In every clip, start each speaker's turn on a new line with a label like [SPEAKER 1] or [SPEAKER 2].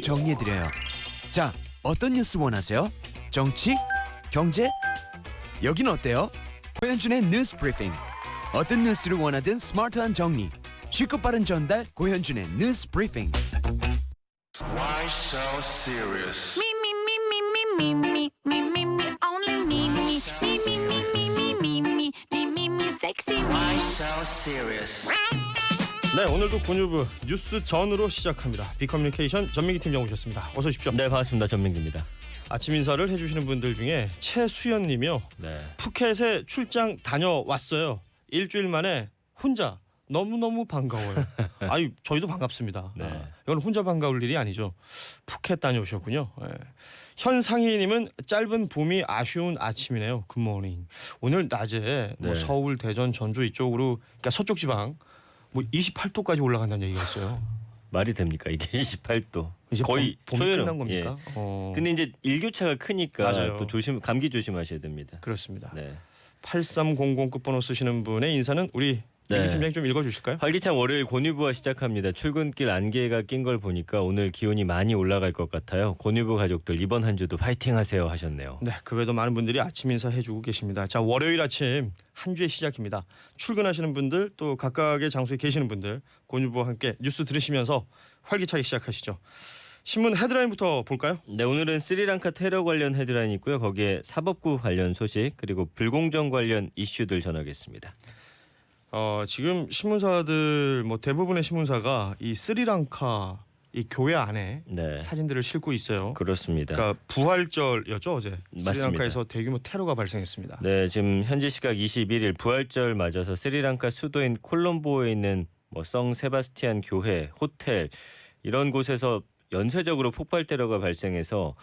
[SPEAKER 1] 정리해드려요. 자, 어떤 뉴스 원하세요? 정치? 경제? 여긴 어때요? 고현준의 뉴스 브리핑. 어떤 뉴스를 원하든 스마트한 정리, 쉽고 빠른 전달. 고현준의 뉴스 브리핑.
[SPEAKER 2] Why so serious?
[SPEAKER 3] Me, me, me, me, me, me, me, me, me, me, only me, me, me, me, me, me, me, me, me, me, me, me, sexy
[SPEAKER 2] Why
[SPEAKER 3] me.
[SPEAKER 2] so serious?
[SPEAKER 4] 네, 오늘도 권유부 뉴스 전으로 시작합니다. 빅커뮤니케이션 전민기 팀장 오셨습니다. 어서 오십시오.
[SPEAKER 5] 네, 반갑습니다. 전민기입니다.
[SPEAKER 4] 아침 인사를 해주시는 분들 중에 최수연님이요.
[SPEAKER 5] 네.
[SPEAKER 4] 푸켓에 출장 다녀왔어요. 일주일 만에 혼자 너무너무 반가워요. 아유, 저희도 반갑습니다.
[SPEAKER 5] 네.
[SPEAKER 4] 이건 혼자 반가울 일이 아니죠. 푸켓 다녀오셨군요. 네. 현상희님은 짧은 봄이 아쉬운 아침이네요. 굿모닝. 오늘 낮에 뭐
[SPEAKER 5] 네.
[SPEAKER 4] 서울, 대전, 전주 이쪽으로, 그러니까 서쪽 지방 뭐 28도까지 올라간다는 얘기가 있어요.
[SPEAKER 5] 말이 됩니까? 이게 28도.
[SPEAKER 4] 이제
[SPEAKER 5] 거의
[SPEAKER 4] 봄이
[SPEAKER 5] 초여름.
[SPEAKER 4] 끝난 겁니까?
[SPEAKER 5] 예. 근데 이제 일교차가 크니까
[SPEAKER 4] 맞아요.
[SPEAKER 5] 또 감기 조심하셔야 됩니다.
[SPEAKER 4] 그렇습니다.
[SPEAKER 5] 네.
[SPEAKER 4] 8300 끝번호 쓰시는 분의 인사는 우리
[SPEAKER 5] 네.
[SPEAKER 4] 민기 팀장님 좀 읽어주실까요?
[SPEAKER 5] 활기찬 월요일 권유부와 시작합니다. 출근길 안개가 낀 걸 보니까 오늘 기온이 많이 올라갈 것 같아요. 권유부 가족들 이번 한 주도 파이팅하세요 하셨네요.
[SPEAKER 4] 네, 그 외에도 많은 분들이 아침 인사 해주고 계십니다. 자, 월요일 아침 한 주의 시작입니다. 출근하시는 분들 또 각각의 장소에 계시는 분들 권유부와 함께 뉴스 들으시면서 활기차게 시작하시죠. 신문 헤드라인부터 볼까요?
[SPEAKER 5] 네, 오늘은 스리랑카 테러 관련 헤드라인이 있고요. 거기에 사법부 관련 소식 그리고 불공정 관련 이슈들 전하겠습니다.
[SPEAKER 4] 지금 신문사들 뭐 대부분의 신문사가 이 스리랑카 이 교회 안에
[SPEAKER 5] 네.
[SPEAKER 4] 사진들을 싣고 있어요.
[SPEAKER 5] 그렇습니다.
[SPEAKER 4] 그러니까 부활절이었죠 어제.
[SPEAKER 5] 맞습니다.
[SPEAKER 4] 스리랑카에서 대규모 테러가 발생했습니다.
[SPEAKER 5] 네, 지금 현지 시각 21일 부활절 맞아서 스리랑카 수도인 콜롬보에 있는 뭐 성 세바스티안 교회, 호텔 이런 곳에서 연쇄적으로 폭발 테러가 발생해서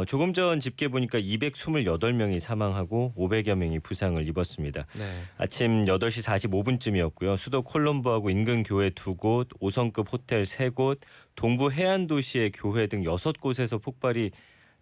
[SPEAKER 5] 조금 전 집계 보니까 228명이 사망하고 500여 명이 부상을 입었습니다.
[SPEAKER 4] 네.
[SPEAKER 5] 아침 8시 45분쯤이었고요. 수도 콜롬보하고 인근 교회 2곳, 5성급 호텔 3곳, 동부 해안 도시의 교회 등 6곳에서 폭발이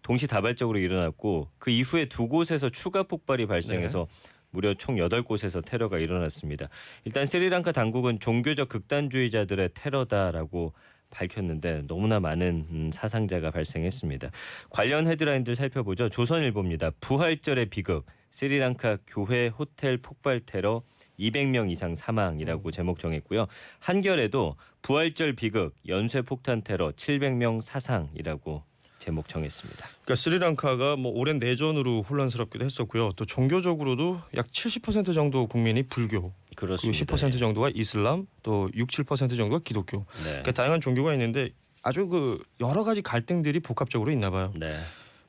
[SPEAKER 5] 동시다발적으로 일어났고 그 이후에 2곳에서 추가 폭발이 발생해서 무려 총 8곳에서 테러가 일어났습니다. 일단 스리랑카 당국은 종교적 극단주의자들의 테러다라고 밝혔는데 너무나 많은 사상자가 발생했습니다. 관련 헤드라인들 살펴보죠. 조선일보입니다. 부활절의 비극, 스리랑카 교회 호텔 폭발 테러 200명 이상 사망이라고 제목 정했고요. 한겨레도 부활절 비극, 연쇄 폭탄 테러 700명 사상이라고 제목 정했습니다.
[SPEAKER 4] 그러니까 스리랑카가 뭐 오랜 내전으로 혼란스럽기도 했었고요. 또 종교적으로도 약 70% 정도 국민이 불교, 그리고
[SPEAKER 5] 그렇습니다.
[SPEAKER 4] 10% 정도가 이슬람, 또 6, 7% 정도가 기독교.
[SPEAKER 5] 네.
[SPEAKER 4] 그러니까 다양한 종교가 있는데 아주 그 여러 가지 갈등들이 복합적으로 있나 봐요.
[SPEAKER 5] 네.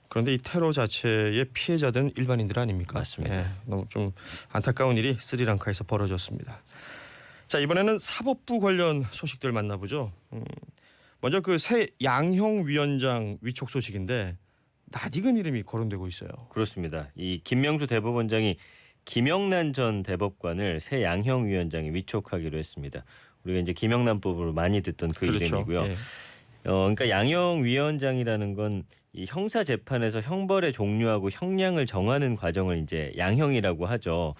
[SPEAKER 4] 그런데 이 테러 자체의 피해자들은 일반인들 아닙니까?
[SPEAKER 5] 맞습니다.
[SPEAKER 4] 예, 너무 좀 안타까운 일이 스리랑카에서 벌어졌습니다. 자, 이번에는 사법부 관련 소식들 만나보죠. 먼저 그 새 양형 위원장 위촉 소식인데 낯익은 이름이 거론되고 있어요.
[SPEAKER 5] 그렇습니다. 이 김명수 대법원장이 김영란 전 대법관을 새 양형위원장에 위촉하기로 했습니다. 우리가 이제 김영란법으로 많이 듣던 그
[SPEAKER 4] 그렇죠.
[SPEAKER 5] 이름이고요.
[SPEAKER 4] 예.
[SPEAKER 5] 그러니까 양형위원장이라는 건 이 형사 재판에서 형벌의 종류하고 형량을 정하는 과정을 이제 양형이라고 하죠.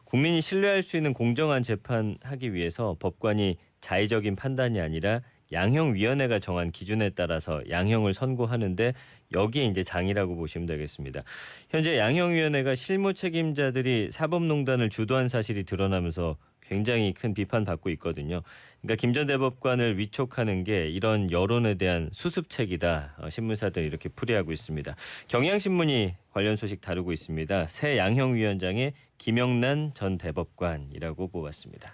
[SPEAKER 5] 국민이 신뢰할 수 있는 공정한 재판하기 위해서 법관이 자의적인 판단이 아니라 양형위원회가 정한 기준에 따라서 양형을 선고하는데 여기에 이제 장이라고 보시면 되겠습니다. 현재 양형위원회가 실무 책임자들이 사법농단을 주도한 사실이 드러나면서 굉장히 큰 비판받고 있거든요. 그러니까 김 전 대법관을 위촉하는 게 이런 여론에 대한 수습책이다. 신문사들이 이렇게 풀이하고 있습니다. 경향신문이 관련 소식 다루고 있습니다. 새 양형위원장의 김영란 전 대법관이라고 뽑았습니다.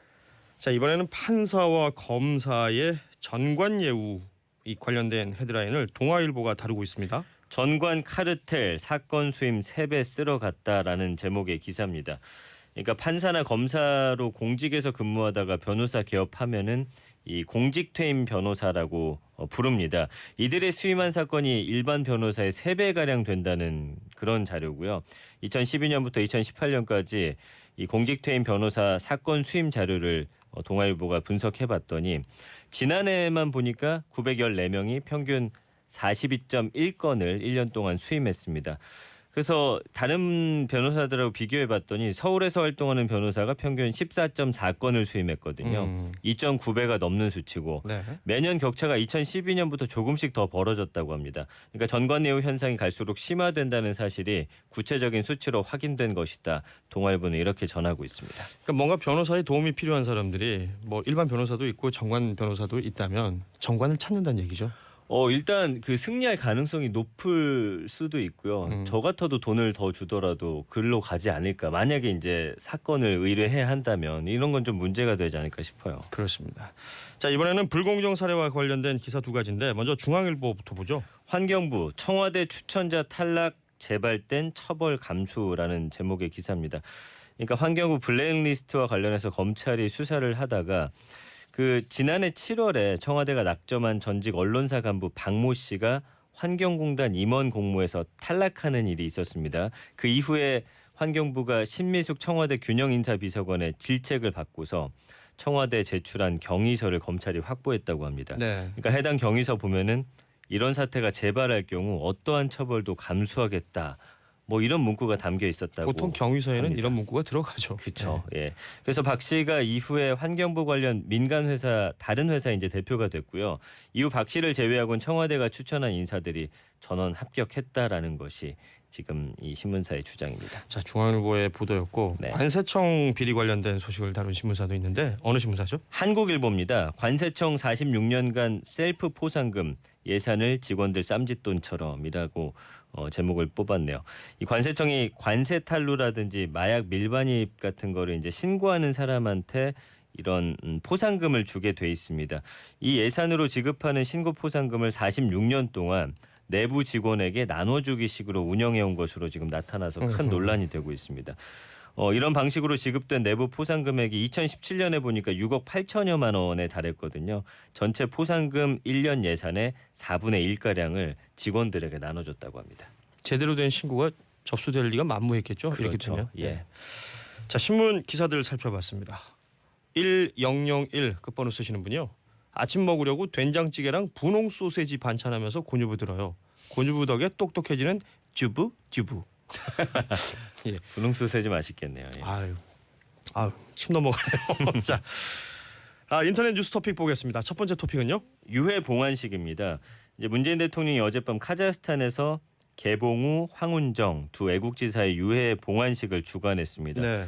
[SPEAKER 4] 자, 이번에는 판사와 검사의 전관예우 이 관련된 헤드라인을 동아일보가 다루고 있습니다.
[SPEAKER 5] 전관 카르텔 사건 수임 3배 쓸어갔다라는 제목의 기사입니다. 그러니까 판사나 검사로 공직에서 근무하다가 변호사 개업하면은 이 공직퇴임 변호사라고 부릅니다. 이들의 수임한 사건이 일반 변호사의 3배가량 된다는 그런 자료고요. 2012년부터 2018년까지 이 공직퇴임 변호사 사건 수임 자료를 동아일보가 분석해봤더니 지난해만 보니까 914명이 평균 42.1건을 1년 동안 수임했습니다. 그래서 다른 변호사들하고 비교해 봤더니 서울에서 활동하는 변호사가 평균 14.4건을 수임했거든요. 2.9배가 넘는 수치고
[SPEAKER 4] 네.
[SPEAKER 5] 매년 격차가 2012년부터 조금씩 더 벌어졌다고 합니다. 그러니까 전관예우 현상이 갈수록 심화된다는 사실이 구체적인 수치로 확인된 것이다. 동아일보는 이렇게 전하고 있습니다.
[SPEAKER 4] 그러니까 뭔가 변호사의 도움이 필요한 사람들이 뭐 일반 변호사도 있고 정관 변호사도 있다면 정관을 찾는다는 얘기죠.
[SPEAKER 5] 일단 그 승리할 가능성이 높을 수도 있고요. 저 같아도 돈을 더 주더라도 글로 가지 않을까. 만약에 이제 사건을 의뢰해야 한다면 이런 건 좀 문제가 되지 않을까 싶어요.
[SPEAKER 4] 그렇습니다. 자, 이번에는 불공정 사례와 관련된 기사 두 가지인데 먼저 중앙일보부터 보죠.
[SPEAKER 5] 환경부 청와대 추천자 탈락 재발된 처벌 감수라는 제목의 기사입니다. 그러니까 환경부 블랙리스트와 관련해서 검찰이 수사를 하다가 그 지난해 7월에 청와대가 낙점한 전직 언론사 간부 박모 씨가 환경공단 임원 공모에서 탈락하는 일이 있었습니다. 그 이후에 환경부가 신미숙 청와대 균형인사비서관의 질책을 받고서 청와대에 제출한 경위서를 검찰이 확보했다고 합니다.
[SPEAKER 4] 네.
[SPEAKER 5] 그러니까 해당 경위서 보면은 이런 사태가 재발할 경우 어떠한 처벌도 감수하겠다. 뭐 이런 문구가 담겨 있었다고.
[SPEAKER 4] 보통 경위서에는
[SPEAKER 5] 합니다.
[SPEAKER 4] 이런 문구가 들어가죠.
[SPEAKER 5] 그렇죠. 예. 그래서 박 씨가 이후에 환경부 관련 민간 회사 다른 회사 이제 대표가 됐고요. 이후 박 씨를 제외하고는 청와대가 추천한 인사들이 전원 합격했다라는 것이 지금 이 신문사의 주장입니다.
[SPEAKER 4] 자, 중앙일보의 보도였고
[SPEAKER 5] 네.
[SPEAKER 4] 관세청 비리 관련된 소식을 다룬 신문사도 있는데 어느 신문사죠?
[SPEAKER 5] 한국일보입니다. 관세청 46년간 셀프 포상금 예산을 직원들 쌈짓돈처럼이라고 제목을 뽑았네요. 이 관세청이 관세 탈루라든지 마약 밀반입 같은 거를 이제 신고하는 사람한테 이런 포상금을 주게 돼 있습니다. 이 예산으로 지급하는 신고 포상금을 46년 동안 내부 직원에게 나눠주기 식으로 운영해온 것으로 지금 나타나서 큰 논란이 되고 있습니다. 이런 방식으로 지급된 내부 포상 금액이 2017년에 보니까 6억 8천여만 원에 달했거든요. 전체 포상금 1년 예산의 4분의 1가량을 직원들에게 나눠줬다고 합니다.
[SPEAKER 4] 제대로 된 신고가 접수될 리가 만무했겠죠. 이렇게
[SPEAKER 5] 그렇죠.
[SPEAKER 4] 되면.
[SPEAKER 5] 예.
[SPEAKER 4] 자, 신문 기사들을 살펴봤습니다. 1001 끝번호 쓰시는 분이요. 아침 먹으려고 된장찌개랑 분홍 소세지 반찬하면서 곤유부 들어요. 곤유부 덕에 똑똑해지는 듀부. 예.
[SPEAKER 5] 분홍 소세지 맛있겠네요. 예.
[SPEAKER 4] 아유, 침 넘어가네요. 자, 인터넷 뉴스 토픽 보겠습니다. 첫 번째 토픽은요.
[SPEAKER 5] 유해 봉환식입니다. 이제 문재인 대통령이 어젯밤 카자흐스탄에서 개봉우, 황운정 두 애국지사의 유해 봉환식을 주관했습니다.
[SPEAKER 4] 네.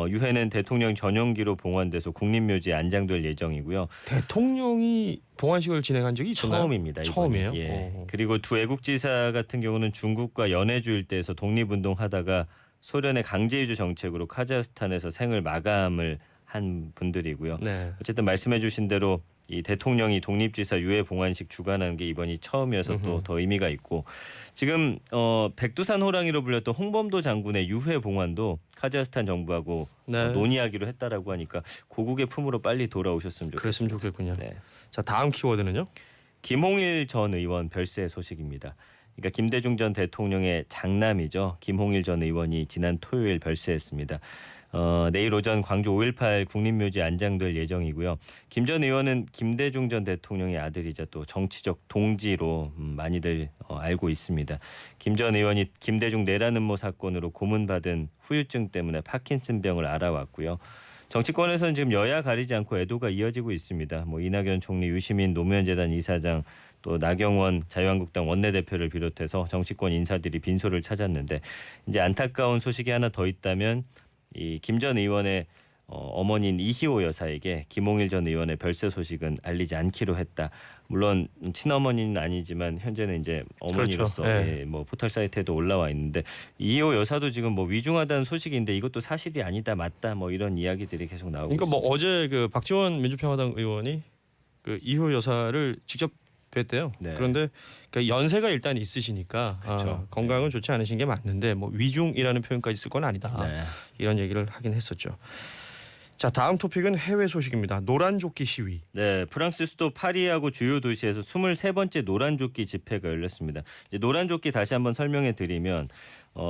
[SPEAKER 5] 유해는 대통령 전용기로 봉환돼서 국립묘지에 안장될 예정이고요.
[SPEAKER 4] 대통령이 봉환식을 진행한 적이 있었나요?
[SPEAKER 5] 처음입니다. 이번이.
[SPEAKER 4] 처음이에요?
[SPEAKER 5] 예. 그리고 두 애국지사 같은 경우는 중국과 연해주 일대에서 독립운동하다가 소련의 강제이주 정책으로 카자흐스탄에서 생을 마감을 한 분들이고요.
[SPEAKER 4] 네.
[SPEAKER 5] 어쨌든 말씀해주신 대로 이 대통령이 독립지사 유해 봉환식 주관하는 게 이번이 처음이어서 또 더 의미가 있고 지금 백두산 호랑이로 불렸던 홍범도 장군의 유해 봉환도 카자흐스탄 정부하고
[SPEAKER 4] 네.
[SPEAKER 5] 논의하기로 했다라고 하니까 고국의 품으로 빨리 돌아오셨으면 좋겠습니다.
[SPEAKER 4] 그랬으면 좋겠군요.
[SPEAKER 5] 네.
[SPEAKER 4] 자, 다음 키워드는요.
[SPEAKER 5] 김홍일 전 의원 별세 소식입니다. 그러니까 김대중 전 대통령의 장남이죠. 김홍일 전 의원이 지난 토요일 별세했습니다. 내일 오전 광주 5.18 국립묘지에 안장될 예정이고요. 김 전 의원은 김대중 전 대통령의 아들이자 또 정치적 동지로 많이들 알고 있습니다. 김 전 의원이 김대중 내란 음모 사건으로 고문받은 후유증 때문에 파킨슨병을 앓아왔고요. 정치권에서는 지금 여야 가리지 않고 애도가 이어지고 있습니다. 뭐 이낙연 총리, 유시민 노무현재단 이사장, 또 나경원 자유한국당 원내대표를 비롯해서 정치권 인사들이 빈소를 찾았는데 이제 안타까운 소식이 하나 더 있다면 이 김 전 의원의 어머니인 이희호 여사에게 김홍일 전 의원의 별세 소식은 알리지 않기로 했다. 물론 친어머니는 아니지만 현재는 이제 어머니로서
[SPEAKER 4] 그렇죠. 네.
[SPEAKER 5] 예, 뭐 포털 사이트에도 올라와 있는데 이희호 여사도 지금 뭐 위중하다는 소식인데 이것도 사실이 아니다 맞다 뭐 이런 이야기들이 계속 나오고
[SPEAKER 4] 그러니까
[SPEAKER 5] 있습니다.
[SPEAKER 4] 뭐 어제 그 박지원 민주평화당 의원이 그 이호 여사를 직접 뵀대요.
[SPEAKER 5] 네.
[SPEAKER 4] 그런데 그 연세가 일단 있으시니까
[SPEAKER 5] 그렇죠.
[SPEAKER 4] 건강은 좋지 않으신 게 맞는데 뭐 위중이라는 표현까지 쓸 건 아니다.
[SPEAKER 5] 네.
[SPEAKER 4] 이런 얘기를 하긴 했었죠. 자, 다음 토픽은 해외 소식입니다. 노란조끼 시위.
[SPEAKER 5] 네, 프랑스 수도 파리하고 주요 도시에서 23번째 노란조끼 집회가 열렸습니다. 이제 노란조끼 다시 한번 설명해 드리면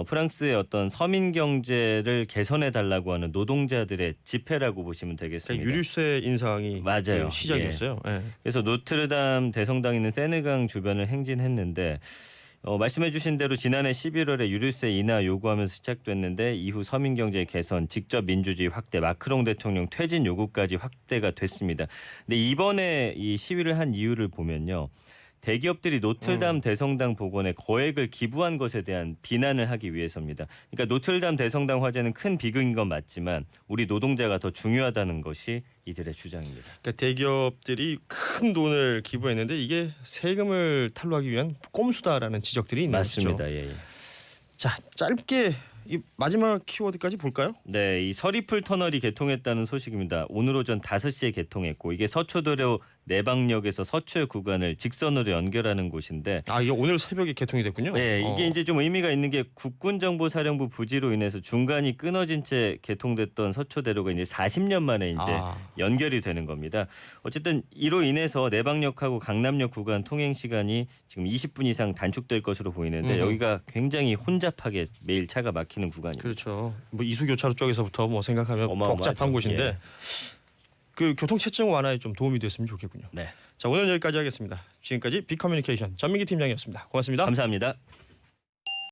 [SPEAKER 5] 프랑스의 어떤 서민 경제를 개선해 달라고 하는 노동자들의 집회라고 보시면 되겠습니다.
[SPEAKER 4] 그러니까 유류세 인상이
[SPEAKER 5] 맞아요.
[SPEAKER 4] 그 시작이었어요. 예.
[SPEAKER 5] 그래서 노트르담 대성당 있는 세느강 주변을 행진했는데 말씀해주신 대로 지난해 11월에 유류세 인하 요구하면서 시작됐는데 이후 서민 경제 개선, 직접 민주주의 확대, 마크롱 대통령 퇴진 요구까지 확대가 됐습니다. 근데 이번에 이 시위를 한 이유를 보면요. 대기업들이 노틀담 대성당 복원에 거액을 기부한 것에 대한 비난을 하기 위해서입니다. 그러니까 노틀담 대성당 화재는 큰 비극인 건 맞지만 우리 노동자가 더 중요하다는 것이 이들의 주장입니다.
[SPEAKER 4] 그러니까 대기업들이 큰 돈을 기부했는데 이게 세금을 탈루하기 위한 꼼수다라는 지적들이 있는 것이죠.
[SPEAKER 5] 맞습니다. 예.
[SPEAKER 4] 자, 짧게 이 마지막 키워드까지 볼까요?
[SPEAKER 5] 네, 이 서리풀 터널이 개통했다는 소식입니다. 오늘 오전 5시에 개통했고 이게 서초도로 내방역에서 서초의 구간을 직선으로 연결하는 곳인데
[SPEAKER 4] 아, 이게 오늘 새벽에 개통이 됐군요.
[SPEAKER 5] 네, 이게 이제 좀 의미가 있는 게 국군정보사령부 부지로 인해서 중간이 끊어진 채 개통됐던 서초대로가 이제 40년 만에 이제 연결이 되는 겁니다. 어쨌든 이로 인해서 내방역하고 강남역 구간 통행 시간이 지금 20분 이상 단축될 것으로 보이는데 여기가 굉장히 혼잡하게 매일 차가 막히는 구간입니다.
[SPEAKER 4] 그렇죠. 뭐 이수교차로 쪽에서부터 뭐 생각하면
[SPEAKER 5] 어마어마하죠.
[SPEAKER 4] 복잡한 곳인데
[SPEAKER 5] 예.
[SPEAKER 4] 그 교통체증 완화에 좀 도움이 됐으면 좋겠군요.
[SPEAKER 5] 네,
[SPEAKER 4] 자, 오늘 여기까지 하겠습니다. 지금까지 빅커뮤니케이션 전민기 팀장이었습니다. 고맙습니다.
[SPEAKER 5] 감사합니다.